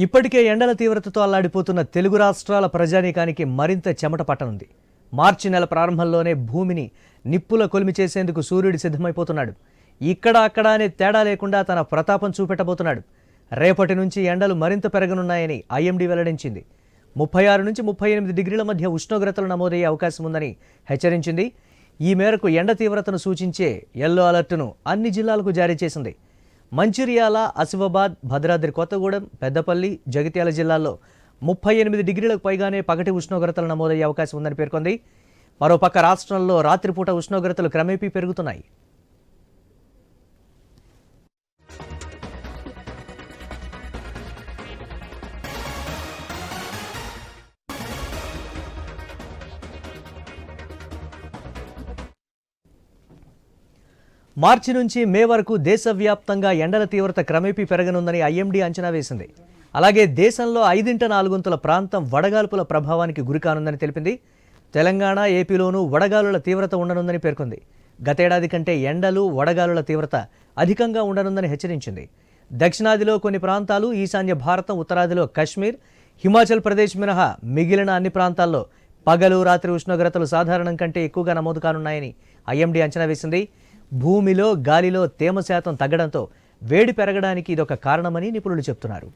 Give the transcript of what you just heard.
ఇప్పటికే ఎండల తీవ్రతతో అల్లాడిపోతున్న తెలుగు రాష్ట్రాల ప్రజానీకానికి మరింత చెమట పట్టనుంది. మార్చి నెల ప్రారంభంలోనే భూమిని నిప్పుల కొలిమి చేసేందుకు సూర్యుడు సిద్ధమైపోతున్నాడు. ఇక్కడ అక్కడ అనే తేడా లేకుండా తన ప్రతాపం చూపెట్టబోతున్నాడు. రేపటి నుంచి ఎండలు మరింత పెరగనున్నాయని ఐఎండీ వెల్లడించింది. 36 నుంచి 38 డిగ్రీల మధ్య ఉష్ణోగ్రతలు నమోదయ్యే అవకాశం ఉందని హెచ్చరించింది. ఈ మేరకు ఎండ తీవ్రతను సూచించే యెల్లో అలర్టును అన్ని జిల్లాలకు జారీ చేసింది. మంచిర్యాల, ఆసిఫాబాద్, భద్రాద్రి కొత్తగూడెం, పెద్దపల్లి, జగిత్యాల జిల్లాల్లో 38 డిగ్రీలకు పైగానే పగటి ఉష్ణోగ్రతలు నమోదయ్యే అవకాశం ఉందని పేర్కొంది. మరోపక్క రాష్ట్రంలో రాత్రిపూట ఉష్ణోగ్రతలు క్రమేపీ పెరుగుతున్నాయి. మార్చి నుంచి మే వరకు దేశవ్యాప్తంగా ఎండల తీవ్రత క్రమేపీ పెరగనుందని ఐఎండీ అంచనా వేసింది. అలాగే దేశంలో 4/5 ప్రాంతం వడగాల్పుల ప్రభావానికి గురికానుందని తెలిపింది. తెలంగాణ, ఏపీలోనూ వడగాలుల తీవ్రత ఉండనుందని పేర్కొంది. గతేడాది కంటే ఎండలు, వడగాలుల తీవ్రత అధికంగా ఉండనుందని హెచ్చరించింది. దక్షిణాదిలో కొన్ని ప్రాంతాలు, ఈశాన్య భారతం, ఉత్తరాదిలో కశ్మీర్, హిమాచల్ ప్రదేశ్ మినహా మిగిలిన అన్ని ప్రాంతాల్లో పగలు, రాత్రి ఉష్ణోగ్రతలు సాధారణం కంటే ఎక్కువగా నమోదు కానున్నాయని ఐఎండీ అంచనా వేసింది. భూమిలో, గాలిలో తేమ శాతం తగ్గడంతో వేడి పెరగడానికి ఇదొక కారణమని నిపుణులు చెబుతున్నారు.